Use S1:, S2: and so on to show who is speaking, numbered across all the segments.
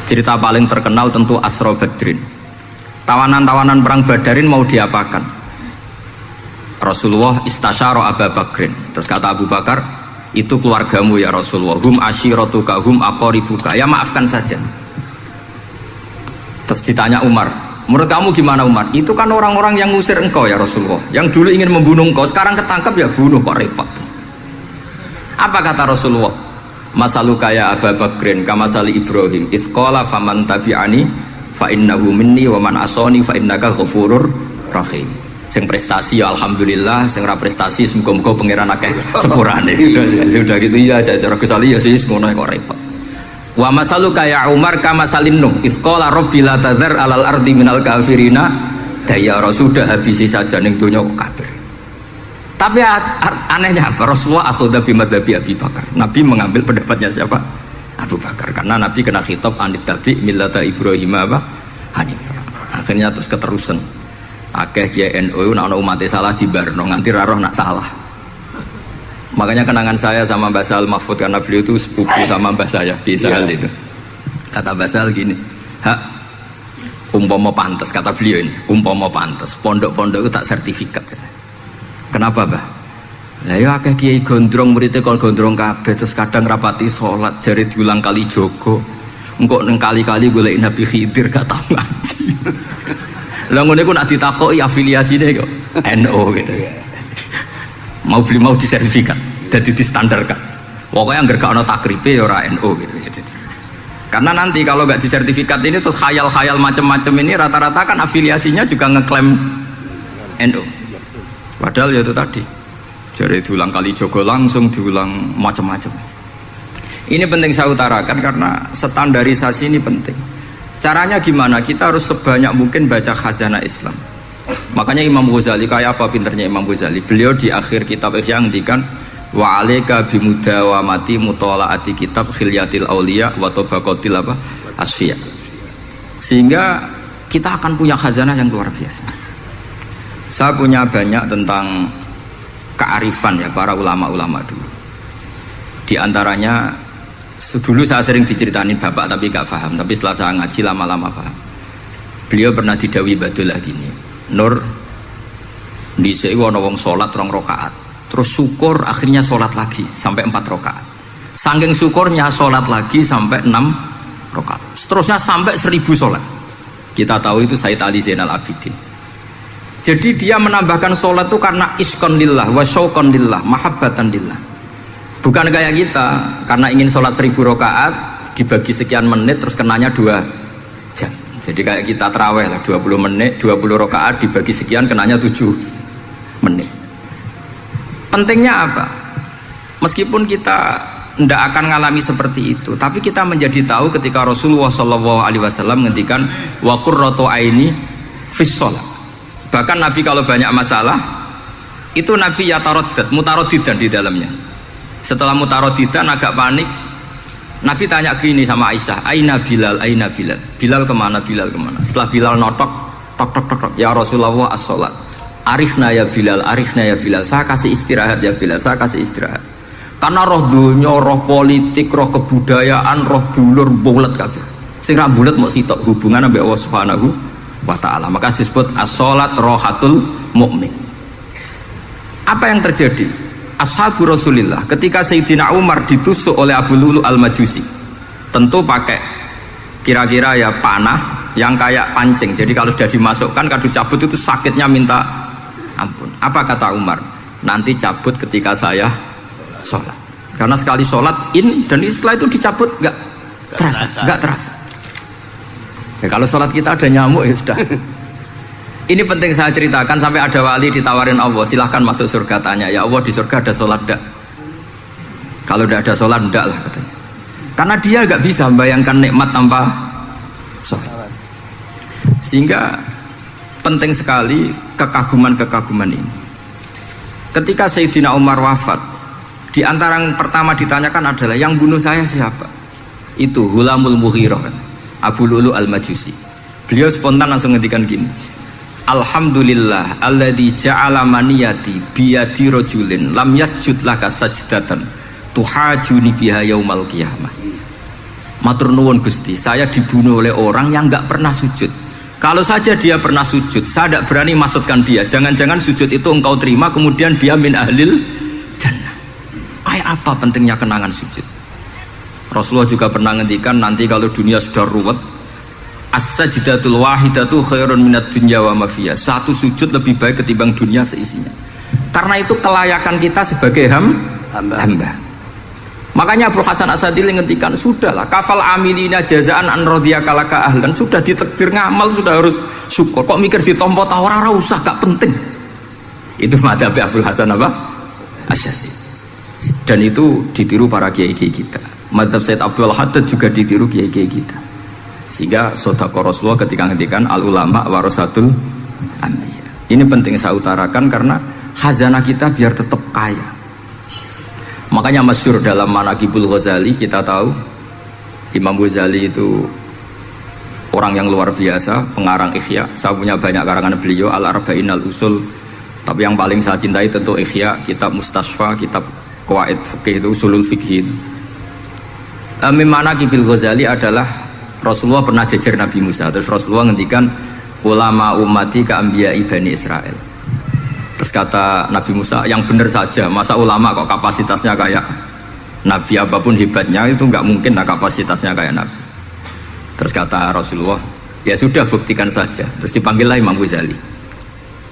S1: Cerita paling terkenal tentu Asra Badrin. Tawanan-tawanan perang Badarin mau diapakan? Rasulullah istasyara Abu Bakrin. Terus kata Abu Bakar, itu keluargamu ya Rasulullah. Hum ashiratuka hum aqaribuka. Ya maafkan saja. Terus ditanya Umar, menurut kamu gimana Umar? Itu kan orang-orang yang ngusir engkau ya Rasulullah. Yang dulu ingin membunuh engkau, sekarang ketangkap ya bunuh, kok repot. Apa kata Rasulullah? Masaluka ya Abu Bakrin kamasali Ibrahim isqala faman tabi'ani fa innahu minni wa man asani fa innaka ghafurur rahim. Sing prestasi ya alhamdulillah, sing ra prestasi semoga-moga pangeran akeh sepurane. Sudah gitu ya cara kesali ya sih ngono kok repot. Wa masaluka ya Umar kamasalin nuh isqala rabbil la tadzar alal ardi minal kafirina dayara. Sudah habisi saja ning donya kafir. Tapi anehnya apa? Rasulullah akhudha bimadhabi Abi Bakar. Nabi mengambil pendapatnya siapa? Abu Bakar. Karena Nabi kena khitab anit tabi millata Ibrahim apa? Hanifah. Akhirnya terus keterusan. Akeh kiai NU nak umatnya salah dibarno nganti raroh nak salah. Makanya kenangan saya sama Mbah Sal Mahfud karena beliau itu sepupu sama Mbah saya di Sahal itu. Kata Mbah Sal gini, hak umpama pantas, kata beliau ini, umpama pantas pondok-pondok itu tak sertifikat. Kenapa Mbah? Lah ya akeh kiai gondrong muridnya kalau gondrong kabeh terus kadang rapati sholat jari diulang kali jogo. Engkau neng kali-kali golek Nabi Khidir gak tau ngaji. Lah ngene ku nak ditakoki afiliasine kok NU gitu. Mau beli mau disertifikat, jadi distandarkan. Pokoknya anggar gak ono takribe ya ora NU gitu. Karena nanti kalau gak disertifikat ini terus khayal-khayal macam-macam ini rata-rata kan afiliasinya juga ngeklaim NU. Padahal ya itu tadi jadi diulang kali jogo langsung diulang macam-macam. Ini penting saya utarakan karena standarisasi ini penting. Caranya gimana? Kita harus sebanyak mungkin baca khazanah Islam. Makanya Imam Ghazali, kayak apa pinternya Imam Ghazali, beliau di akhir kitab Ihya ngendikan wa alaika bimudawamati mutalaati kitab khilyatil auliya wa tabaqatil apa asfiya. Sehingga kita akan punya khazanah yang luar biasa. Saya punya banyak tentang kearifan ya para ulama-ulama dulu. Di antaranya dulu saya sering diceritain bapak tapi gak paham, tapi setelah saya ngaji lama-lama paham. Beliau pernah didawi Badullah gini, Nur dhisik ana wong salat 2 rakaat, terus syukur akhirnya salat lagi sampai 4 rakaat. Saking syukurnya salat lagi sampai 6 rakaat. Seterusnya sampai 1000 salat. Kita tahu itu Sayyid Ali Zainal Abidin. Jadi dia menambahkan sholat itu karena iskon lillah wa syauqon lillah, mahabbatan lillah. Bukan kayak kita karena ingin sholat 1000 rakaat dibagi sekian menit terus kenanya 2 jam. Jadi kayak kita terawih lah 20 menit 20 rakaat dibagi sekian kenanya 7 menit. Pentingnya apa? Meskipun kita tidak akan ngalami seperti itu, tapi kita menjadi tahu ketika Rasulullah SAW menghentikan wa qurratu aini fis shalah. Bahkan Nabi kalau banyak masalah itu Nabi yataradad, mutaraddidan di dalamnya. Setelah mutaraddidan agak panik, Nabi tanya gini sama Aisyah, aina Bilal, aina Bilal, Bilal kemana, Bilal kemana? Setelah Bilal notok, tok tok tok tok, ya Rasulullah as-sholat, arifna ya Bilal, arifna ya Bilal, saya kasih istirahat ya Bilal, saya kasih istirahat. Karena roh dunya, roh politik, roh kebudayaan, roh dulur bulet kabeh. Sing ra bulet mau sitok hubungan ambek Allah Subhanahu wa ta'ala. Maka disebut as-sholat rohatul mu'min. Apa yang terjadi? Ashabu Rasulillah ketika Sayyidina Umar ditusuk oleh Abu Lulu al-Majusi, tentu pakai kira-kira ya panah yang kayak pancing. Jadi kalau sudah dimasukkan kadu cabut itu sakitnya minta ampun. Apa kata Umar? Nanti cabut ketika saya sholat. Karena sekali sholat in dan setelah itu dicabut nggak terasa. Ya, kalau sholat kita ada nyamuk ya sudah. Ini penting saya ceritakan sampai ada wali ditawarin Allah, silahkan masuk surga, tanya ya Allah di surga ada sholat enggak? Kalau tidak ada sholat enggak lah katanya. Karena dia nggak bisa membayangkan nikmat tanpa sholat. Sehingga penting sekali kekaguman-kekaguman ini. Ketika Sayyidina Umar wafat, di antara yang pertama ditanyakan adalah yang bunuh saya siapa? Itu Hulamul Mughirah, Abu Lulu al-Majusi. Beliau spontan langsung ngendikan gini, alhamdulillah alladzi ja'ala maniyati biyadi rajulin lam yasjud laka sajdatan tuhajuni biha yaumal qiyamah. Matur nuwun Gusti, saya dibunuh oleh orang yang nggak pernah sujud. Kalau saja dia pernah sujud, saya tidak berani maksudkan dia. Jangan-jangan sujud itu engkau terima, kemudian dia min ahlil jannah. Kayak apa pentingnya kenangan sujud? Rasulullah juga pernah ngendikan, nanti kalau dunia sudah ruwet, as-sajdatul wahidatu khairun minad dunya wa ma fiha. Satu sujud lebih baik ketimbang dunia seisinya. Karena itu kelayakan kita sebagai hamba. Makanya Abu Hasan Asadili ngendikan, sudahlah kafal amilina jazaan an radiyaka laka ahlan, sudah ditakdir ngamal sudah harus syukur. Kok mikir ditompo ta ora usah, gak penting. Itu madzhab Abu Hasan apa? Asadili. Dan itu ditiru para kiai-kiai kita. Madzhab Said Abdul Haddad juga ditiru kiai-kiai kita. Sehingga sedekah Rasulullah ketika ngendikan al ulama warasatul anbiya. Ini penting saya utarakan karena khazanah kita biar tetap kaya. Makanya masyhur dalam Manaqibul Ghazali kita tahu Imam Ghazali itu orang yang luar biasa, pengarang Ihya. Saya punya banyak karangan beliau, Al-Arba'in Al-Usul. Tapi yang paling saya cintai tentu Ihya, kitab Mustasfa, kitab Qawaid Fikih itu, Usulul Fikih. Manaqibul Ghazali adalah Rasulullah pernah jejer Nabi Musa. Terus Rasulullah ngendikan ulama ummati ka anbiya'i Bani Israel. Terus kata Nabi Musa, yang benar saja, masa ulama kok kapasitasnya kayak Nabi, apapun hebatnya itu nggak mungkin lah kapasitasnya kayak Nabi. Terus kata Rasulullah, ya sudah buktikan saja. Terus dipanggillah Imam Ghazali.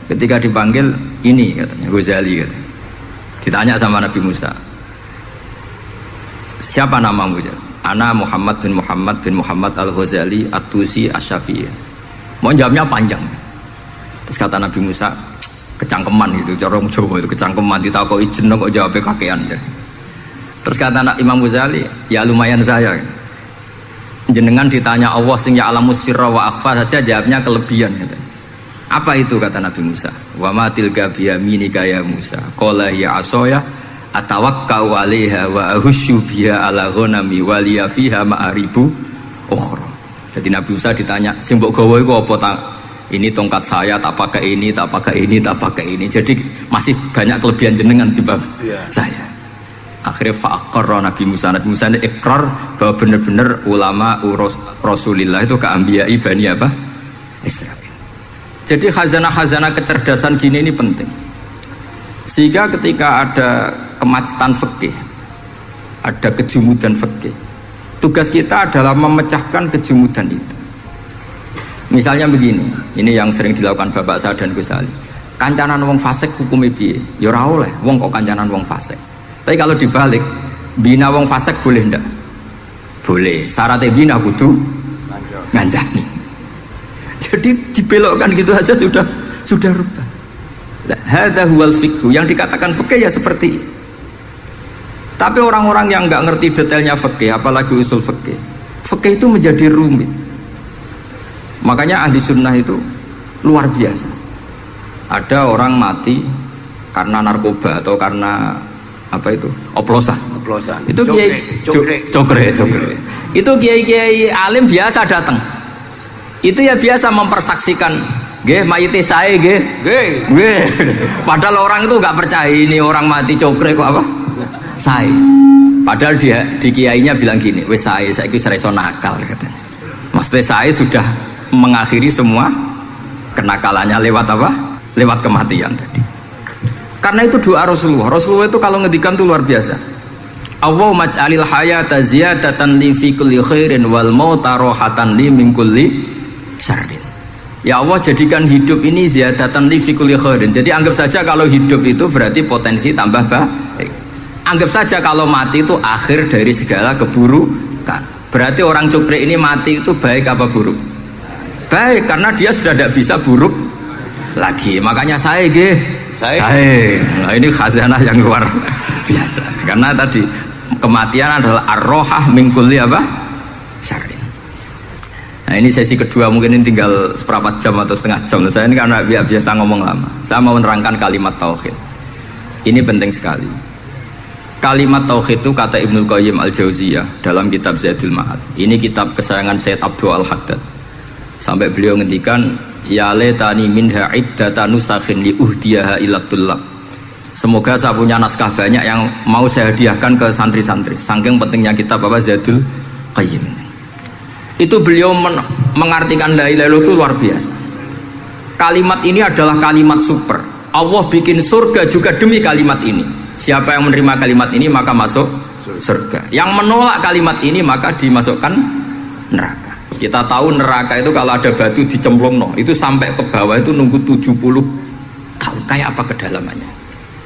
S1: Ketika dipanggil, ini katanya Ghazali katanya. Ditanya sama Nabi Musa, siapa namamu? Ana Muhammad bin Muhammad Al-Ghazali At-Tusi Asy-Syafi'i. Mau jawabnya panjang. Terus kata Nabi Musa, kecangkeman gitu, cara Jawa itu kecangkeman, ditakoki jeneng kok jawabnya kakean ya. Terus kata Imam Ghazali, ya lumayan saya. Jenengan ditanya Allah sing ya'lamus sirra wa akhfa saja jawabnya kelebihan gitu. Apa itu kata Nabi Musa? Wa ma tilka biyaminika ya Musa. Qala ya asaya atawakkau 'alaiha wa ahusyu biha 'ala ghanami wa liya fiha ma'aribu ukhra. Jadi Nabi Musa ditanya, sing mbok gawa iku apa ta? Ini tongkat saya, tak pakai ini, tak pakai ini, tak pakai ini. Jadi masih banyak kelebihan jenengan di bawah saya. Akhirnya fa'aqarra Nabi Musa ini ikrar bahwa benar-benar ulama Rasulillah itu keambiai Bani apa? Israel. Jadi khazanah-khazanah kecerdasan gini ini penting. Sehingga ketika ada kemacetan fikih, ada kejumudan fikih, tugas kita adalah memecahkan kejumudan itu. Misalnya begini, ini yang sering dilakukan Bapak saya dan Gus Ali. Kancanan wong fasik hukumnya piye? Ya ora oleh, wong kok kancanan wong fasik. Tapi kalau dibalik, bina wong fasik boleh ndak? Boleh. Syaratnya bina kudu ngancani. Jadi dibelokkan gitu aja sudah rubah. Hadza huwal fiqh. Yang dikatakan fikih ya seperti itu. Tapi orang-orang yang nggak ngerti detailnya fikih, apalagi usul fikih, fikih itu menjadi rumit. Makanya ahli sunnah itu luar biasa. Ada orang mati karena narkoba atau karena apa itu oplosan. Itu kiai cokre. Itu kiai alim biasa datang. Itu ya biasa mempersaksikan, nggih mayite sae nggih. Padahal orang itu nggak percaya ini orang mati cokre kok apa? Sae. Padahal dia di kiainya bilang gini, wes sae saiki wis iso nakal katanya. Maksudnya sae sudah mengakhiri semua kenakalannya lewat apa? Lewat kematian tadi. Karena itu doa Rasulullah. Rasulullah itu kalau ngedikan itu luar biasa. Allahumma ij'alil hayata ziyadatan li fi kulli khairin wal mauta rohatan li min kulli syarrin. Ya Allah, jadikan hidup ini ziyadatan li fi kulli khairin. Jadi anggap saja kalau hidup itu berarti potensi tambah baik. Anggap saja kalau mati itu akhir dari segala keburukan. Berarti orang cukre ini mati itu baik apa buruk? Baik, karena dia sudah tidak bisa buruk lagi. Makanya saya nah ini khazanah yang luar biasa. Karena tadi kematian adalah ar-rohah min kulli apa? Syarrin. Nah ini sesi kedua, mungkin ini tinggal seperempat jam atau setengah jam. Saya ini karena biasa ngomong lama. Saya mau menerangkan kalimat tauhid. Ini penting sekali. Kalimat tauhid itu kata Ibnu Qayyim Al-Jauziyah dalam kitab Zadul Ma'ad. Ini kitab kesayangan Said Abdul Al-Haddad. Sampai beliau ngendikan, ya letani minha iddatan nusakhin li uhdiyaha ila tullab. Semoga saya punya naskah banyak yang mau saya hadiahkan ke santri-santri. Saking pentingnya kitab apa Zadul Qayyim. Itu beliau mengartikan la ilaha illallah itu luar biasa. Kalimat ini adalah kalimat super. Allah bikin surga juga demi kalimat ini. Siapa yang menerima kalimat ini maka masuk surga. Yang menolak kalimat ini maka dimasukkan neraka. Kita tahu neraka itu kalau ada batu dicemplung, itu sampai ke bawah itu nunggu 70 tahun. Kayak apa kedalamannya?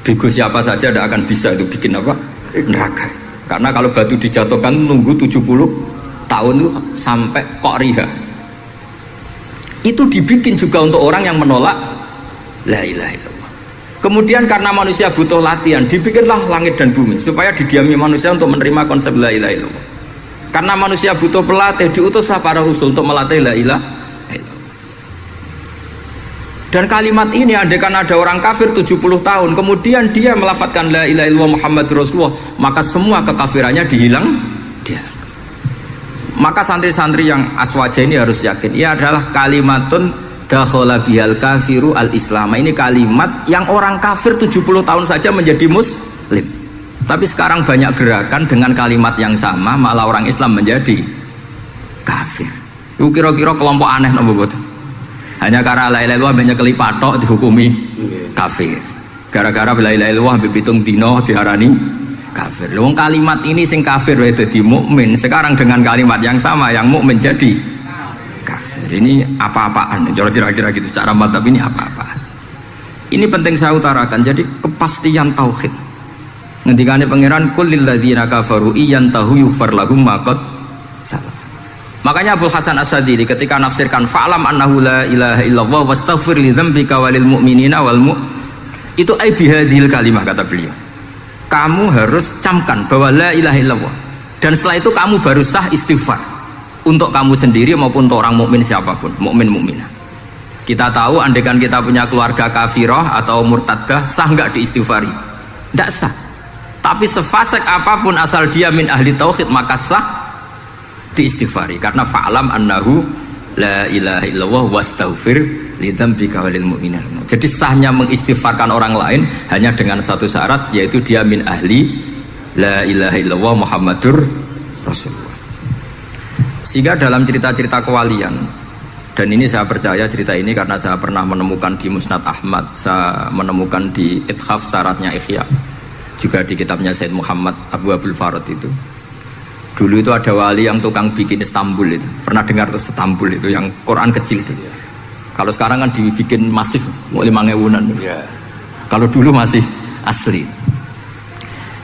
S1: Bego siapa saja tidak akan bisa itu bikin apa? Neraka. Karena kalau batu dijatuhkan nunggu 70 tahun itu sampai kok riha. Itu dibikin juga untuk orang yang menolak la ilaha illallah. Kemudian karena manusia butuh latihan, dibikinlah langit dan bumi supaya didiami manusia untuk menerima konsep la ilaha illallah. Karena manusia butuh pelatih, diutuslah para rasul untuk melatih la ilaha illallah. Dan kalimat ini andaikan ada orang kafir 70 tahun kemudian dia melafadzkan la ilaha illallah Muhammadur Rasulullah, maka semua kekafirannya dihilang dia. Maka santri-santri yang aswaja ini harus yakin, ia adalah kalimatun dakhala bihal kafiru al-islam. Ini kalimat yang orang kafir 70 tahun saja menjadi muslim. Tapi sekarang banyak gerakan dengan kalimat yang sama malah orang Islam menjadi kafir. Itu kira-kira kelompok aneh nopo boten. Hanya karena la ilaha illallah banyak kelipat tok dihukumi kafir. Gara-gara la ilaha illallah pitung dino diarani kafir. Wong kalimat ini sing kafir wae dadi mukmin. Sekarang dengan kalimat yang sama yang mukmin jadi kafir. Ini apa-apaan? Kira-kira gitu cara madzhab ini apa-apaan. Ini penting saya utarakan. Jadi kepastian tauhid. Ngendikane pangeran kul lil ladzina kafaru iyantahu yufar lahum ma qad salam. Makanya Abu Hasan As-Sadili ketika nafsirkan fa'lam annahu la ilaha illallah wastaghfir li dzambika walil mu'minina wal itu ai bihadhil kalimah kata beliau. Kamu harus camkan bahwa la ilaha illallah dan setelah itu kamu baru sah istighfar untuk kamu sendiri maupun untuk orang mukmin siapapun, mukmin mukminah. Kita tahu andaikan kita punya keluarga kafirah atau murtadah sah nggak diistighfari? Tidak sah. Tapi sefasik apapun asal dia min ahli tauhid maka sah diistighfari karena fa'lam annahu la ilaha illallah wastaghfir lidzambika walil mu'minin. Jadi sahnya mengistighfarkan orang lain hanya dengan satu syarat, yaitu dia min ahli la ilaha illallah Muhammadur Rasulullah. Sehingga dalam cerita-cerita kewalian, dan ini saya percaya cerita ini karena saya pernah menemukan di Musnad Ahmad, saya menemukan di Ithaf syaratnya Ihya, juga di kitabnya Said Muhammad Abu Abdul Farad itu. Dulu itu ada wali yang tukang bikin Istanbul itu. Pernah dengar tuh Istanbul itu yang Quran kecil itu. Kalau sekarang kan dibikin masif, mau 5.000-an. Kalau dulu masih asli.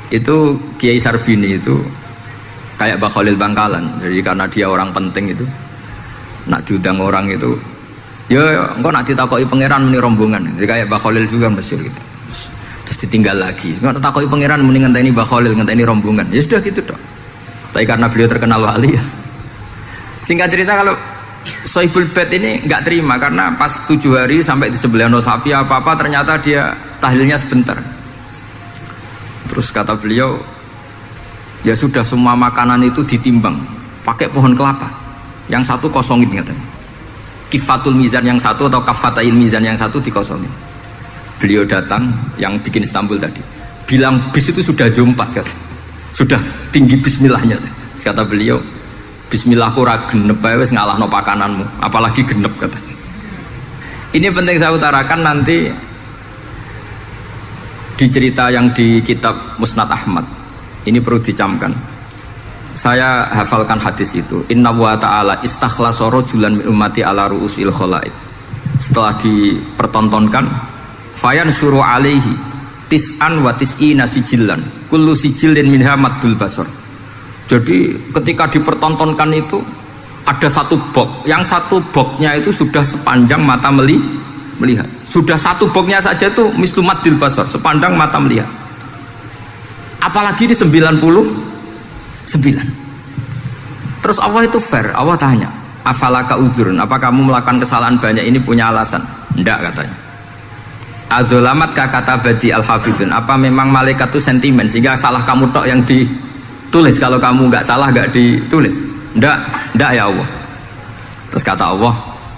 S1: Itu Kiai Sarbini itu kayak Mbah Khalil Bangkalan. Jadi karena dia orang penting itu, nak diundang orang itu, ya engkau nak ditakoki pangeran muni rombongan. Jadi kayak Mbah Khalil juga Mesir gitu. Terus ditinggal lagi. Engkau takoki pangeran muni ngenteni Mbah Khalil, ngenteni rombongan. Ya sudah gitu dong. Tapi karena beliau terkenal wali ya. Singkat cerita kalau Sohibul Bait ini nggak terima karena pas 7 hari sampai di sebelah sapi apa-apa ternyata dia tahlilnya sebentar. Terus kata beliau, ya sudah semua makanan itu ditimbang pakai pohon kelapa. Yang satu kosongin katanya. Kifatul mizan yang satu atau kafatail mizan yang satu dikosongin. Beliau datang yang bikin Istanbul tadi. Bilang bis itu sudah jumpat katanya. Sudah tinggi bismillahnya. Kata beliau, bismillah ku ra genep ae wis ngalahno pakananmu, apalagi genep katanya. Ini penting saya utarakan nanti di cerita yang di kitab Musnad Ahmad. Ini perlu dicamkan. Saya hafalkan hadis itu. Inna wa ta'ala istakhlasa rajulan min ummati ala ru'usil khalaid. Setelah dipertontonkan, fayan suruh alaihi tis'an wa tis'ina sijillan kullu sijillin minha maddul basar. Jadi ketika dipertontonkan itu ada satu box, yang satu boxnya itu sudah sepanjang mata melihat. Sudah satu boxnya saja itu mislu maddil basar, sepandang mata melihat. Apalagi di 99. Terus Allah itu fair, Allah tanya, afalaka uzurun, apa kamu melakukan kesalahan banyak ini punya alasan? Enggak katanya. Adzolamat kata badi al-hafidun, apa memang malaikat itu sentimen sehingga salah kamu tok yang ditulis, kalau kamu nggak salah nggak ditulis? Enggak ya Allah. Terus kata Allah,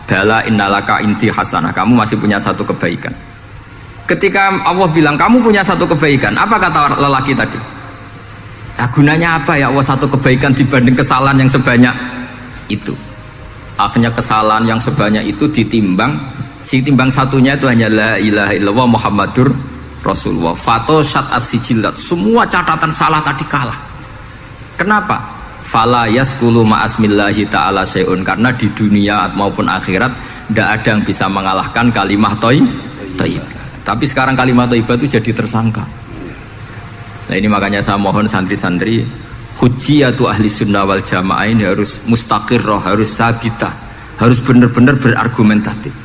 S1: bala innalaka inti hasanah, kamu masih punya satu kebaikan. Ketika Allah bilang kamu punya satu kebaikan, apa kata lelaki tadi? Nah, gunanya apa ya Allah satu kebaikan dibanding kesalahan yang sebanyak itu. Akhirnya kesalahan yang sebanyak itu ditimbang, si timbang satunya itu hanya la ilaha illallah Muhammadur Rasulullah. Fatoshat as-sijilat, semua catatan salah tadi kalah. Kenapa? Fala yaskulu ma'asmillahi ta'ala syai'un, karena di dunia maupun akhirat tidak ada yang bisa mengalahkan kalimah thayyibah. Tapi sekarang kalimah thayyibah itu jadi tersangka. Nah ini makanya saya mohon santri-santri, hujjiyatu ahli sunnah wal jamaah ini harus mustaqirrah, harus sabitah, harus benar-benar berargumentatif,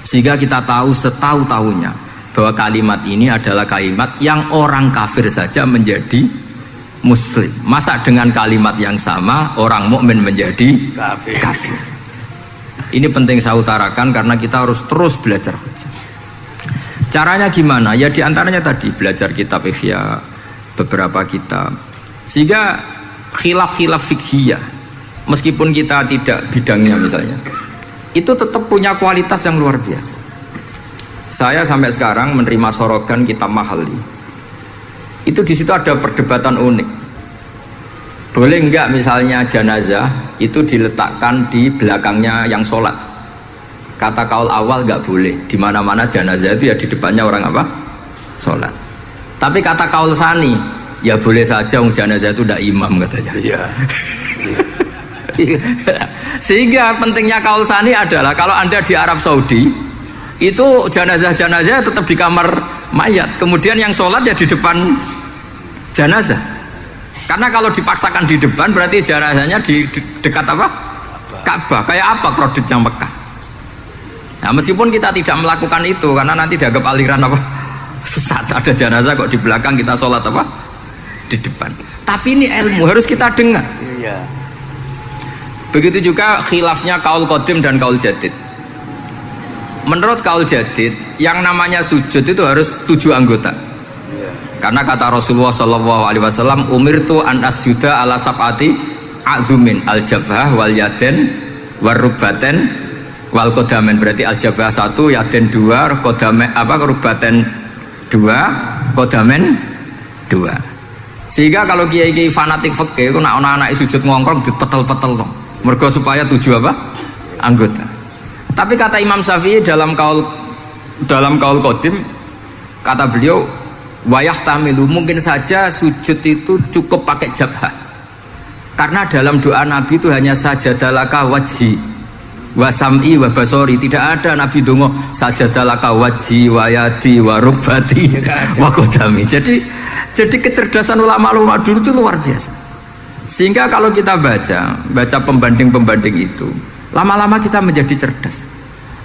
S1: sehingga kita tahu setahu-tahunya bahwa kalimat ini adalah kalimat yang orang kafir saja menjadi muslim. Masa dengan kalimat yang sama orang mukmin menjadi kafir? Ini penting saya utarakan karena kita harus terus belajar hujjah. Caranya gimana? Ya diantaranya tadi belajar kitab Ihya, beberapa kitab, sehingga khilaf-khilaf fikhiyah meskipun kita tidak bidangnya misalnya, itu tetap punya kualitas yang luar biasa. Saya sampai sekarang menerima sorogan kitab Mahalli, itu di situ ada perdebatan unik. Boleh enggak misalnya jenazah itu diletakkan di belakangnya yang sholat? Kata kaul awal enggak boleh, di mana-mana jenazah itu ya di depannya orang apa? Sholat. Tapi kata kaul sani, ya boleh saja, jenazah itu tidak imam katanya. Iya. Sehingga pentingnya kaul sani adalah kalau Anda di Arab Saudi itu jenazah-jenazah tetap di kamar mayat, kemudian yang sholat ya di depan jenazah. Karena kalau dipaksakan di depan berarti jenazahnya di dekat apa? Ka'bah. Kayak apa kreditnya Mekah. Nah meskipun kita tidak melakukan itu karena nanti dianggap aliran apa? Sesat. Ada jenazah kok di belakang, kita sholat apa? Di depan. Tapi ini ilmu harus kita dengar. Iya. Begitu juga khilafnya kaul qadim dan kaul jadid. Menurut kaul jadid, yang namanya sujud itu harus 7 anggota. Iya. Karena kata Rasulullah SAW, umirtu an asjuda ala sab'ati azumin al jabhah wal yaden warrubaten wal kodamen. Berarti al jabhah 1, yaden 2, kodamen apa rubaten 2, kodamen 2. Sehingga kalau kiai-kiai fanatik fikih itu nak anak-anak sujud ngongkrong dipetel-petel dong. Mergo supaya 7 apa? Anggota. Tapi kata Imam Syafi'i dalam kaul qadim, kata beliau wayah tamilu, mungkin saja sujud itu cukup pakai jabhah. Karena dalam doa Nabi itu hanya sajadalaka wajhi wa sam'i wa basori, tidak ada Nabi dongo sajadalaka wajhi wa yadi wa rubbati wa qadami. Jadi kecerdasan ulama-ulama dulu itu luar biasa. Sehingga kalau kita baca pembanding-pembanding itu, lama-lama kita menjadi cerdas.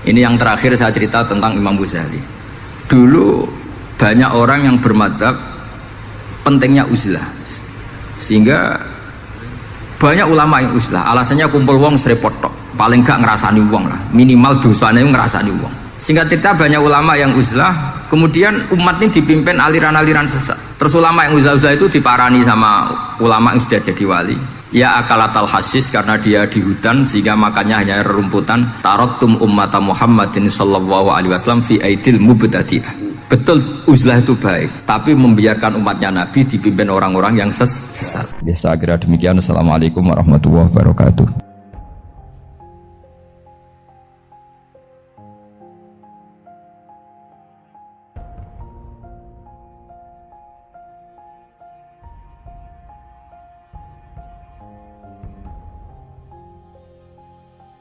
S1: Ini yang terakhir saya cerita tentang Imam Ghazali. Dulu banyak orang yang bermadzhab pentingnya uzlah, sehingga banyak ulama yang uzlah. Alasannya kumpul wong serepot tok, paling gak ngerasani wong lah, minimal dosanya ngerasani wong. Singkat cerita banyak ulama yang uzlah, kemudian umat ini dipimpin aliran-aliran sesat. Terus ulama yang uzlah itu diparani sama ulama yang sudah jadi wali. Ya akalatal hasis, karena dia di hutan sehingga makannya hanya rerumputan. Taraktum ummata Muhammadin sallallahu alaihi wasallam fi aidil mubtadi'ah. Betul uzlah itu baik, tapi membiarkan umatnya Nabi dipimpin orang-orang yang sesat. Ya saya kira demikian. Assalamualaikum warahmatullahi wabarakatuh.